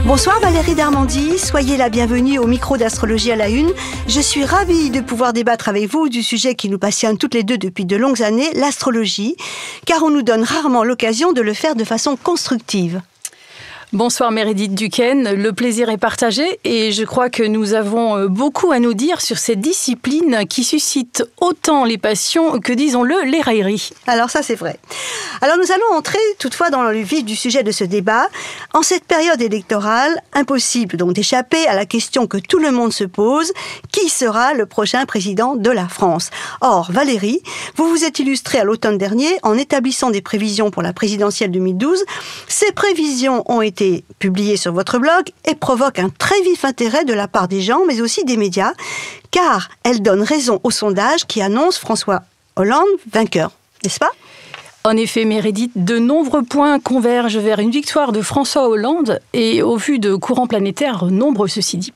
Bonsoir Valérie Darmandy, soyez la bienvenue au micro d'Astrologie à la Une. Je suis ravie de pouvoir débattre avec vous du sujet qui nous passionne toutes les deux depuis de longues années, l'astrologie, car on nous donne rarement l'occasion de le faire de façon constructive. Bonsoir Meredith Duquesne, le plaisir est partagé et je crois que nous avons beaucoup à nous dire sur cette discipline qui suscite autant les passions que, disons-le, les railleries. Alors ça c'est vrai. Alors nous allons entrer toutefois dans le vif du sujet de ce débat. En cette période électorale, impossible donc d'échapper à la question que tout le monde se pose, qui sera le prochain président de la France ? Or Valérie, vous vous êtes illustrée à l'automne dernier en établissant des prévisions pour la présidentielle 2012. Ces prévisions ont été publiées sur votre blog et provoquent un très vif intérêt de la part des gens, mais aussi des médias, car elles donnent raison aux sondages qui annoncent François Hollande vainqueur, n'est-ce pas ? En effet, Meredith, de nombreux points convergent vers une victoire de François Hollande et au vu de courants planétaires nombreux, ceci dit.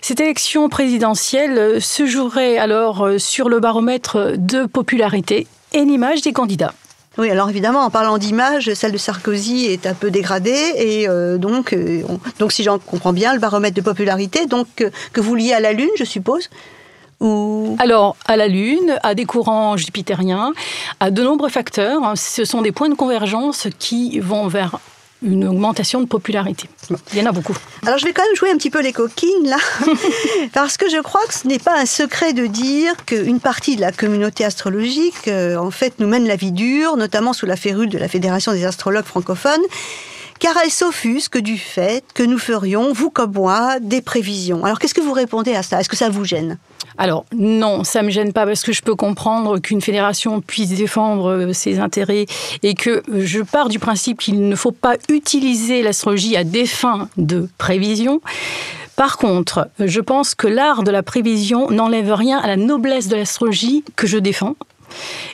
Cette élection présidentielle se jouerait alors sur le baromètre de popularité et l'image des candidats. Oui, alors évidemment, en parlant d'image, celle de Sarkozy est un peu dégradée et donc si j'en comprends bien, le baromètre de popularité, donc que vous liez à la Lune, je suppose ? Alors, à la Lune, à des courants jupitériens, à de nombreux facteurs, ce sont des points de convergence qui vont vers une augmentation de popularité. Il y en a beaucoup. Alors, je vais quand même jouer un petit peu les coquines, là, parce que je crois que ce n'est pas un secret de dire qu'une partie de la communauté astrologique, en fait, nous mène la vie dure, notamment sous la férule de la Fédération des astrologues francophones, car elle s'offusque du fait que nous ferions, vous comme moi, des prévisions. Alors, qu'est-ce que vous répondez à ça ? Est-ce que ça vous gêne ? Alors, non, ça ne me gêne pas parce que je peux comprendre qu'une fédération puisse défendre ses intérêts et que je pars du principe qu'il ne faut pas utiliser l'astrologie à des fins de prévision. Par contre, je pense que l'art de la prévision n'enlève rien à la noblesse de l'astrologie que je défends.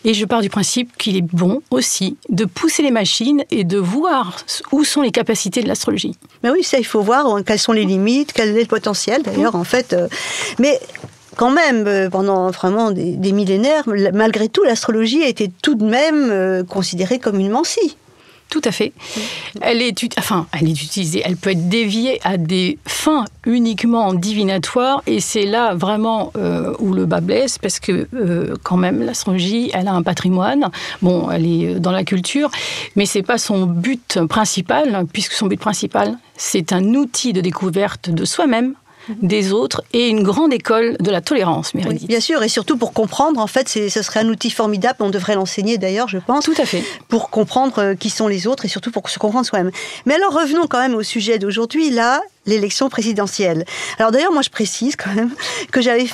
Et je pars du principe qu'il est bon aussi de pousser les machines et de voir où sont les capacités de l'astrologie. Mais oui, ça, il faut voir quelles sont les limites, quel est le potentiel d'ailleurs, en fait. Mais quand même, pendant vraiment des millénaires, malgré tout, l'astrologie a été tout de même considérée comme une mancie. Tout à fait. Elle est utilisée, elle peut être déviée à des fins uniquement divinatoires et c'est là vraiment où le bas blesse parce que quand même l'astrologie, elle a un patrimoine, bon, elle est dans la culture, mais c'est pas son but principal puisque son but principal, c'est un outil de découverte de soi-même, des autres et une grande école de la tolérance, Meredith. Oui, bien sûr, et surtout pour comprendre, en fait, ce serait un outil formidable, on devrait l'enseigner d'ailleurs, je pense. Tout à fait. Pour comprendre qui sont les autres et surtout pour se comprendre soi-même. Mais alors revenons quand même au sujet d'aujourd'hui, là, l'élection présidentielle. Alors d'ailleurs, moi je précise quand même que j'ai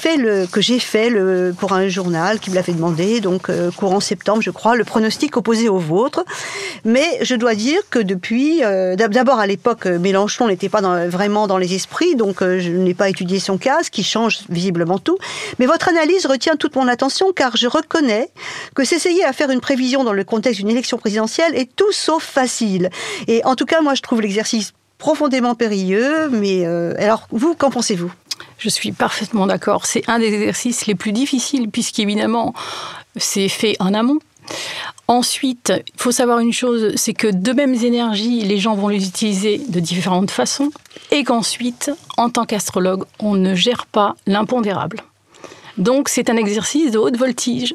fait pour un journal qui me l'avait demandé, donc courant septembre, je crois, le pronostic opposé au vôtre. Mais je dois dire que depuis, d'abord à l'époque, Mélenchon n'était pas vraiment dans les esprits, donc je n'ai pas étudié son cas, ce qui change visiblement tout. Mais votre analyse retient toute mon attention, car je reconnais que s'essayer à faire une prévision dans le contexte d'une élection présidentielle est tout sauf facile. Et en tout cas, moi je trouve l'exercice profondément périlleux, mais alors vous, qu'en pensez-vous ? Je suis parfaitement d'accord. C'est un des exercices les plus difficiles, puisqu'évidemment, c'est fait en amont. Ensuite, il faut savoir une chose, c'est que de mêmes énergies, les gens vont les utiliser de différentes façons, et qu'ensuite, en tant qu'astrologue, on ne gère pas l'impondérable. Donc, c'est un exercice de haute voltige.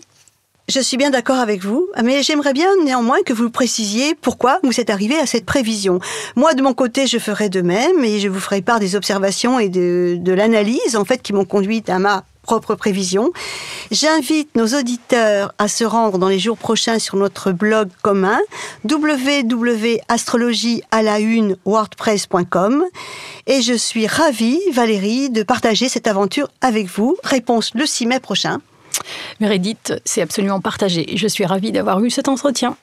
Je suis bien d'accord avec vous, mais j'aimerais bien néanmoins que vous précisiez pourquoi vous êtes arrivé à cette prévision. Moi, de mon côté, je ferai de même et je vous ferai part des observations et de l'analyse, en fait, qui m'ont conduite à ma propre prévision. J'invite nos auditeurs à se rendre dans les jours prochains sur notre blog commun www.astrologiealaune.wordpress.com et je suis ravie, Valérie, de partager cette aventure avec vous. Réponse le 6 mai prochain. Meredith, c'est absolument partagé. Je suis ravie d'avoir eu cet entretien.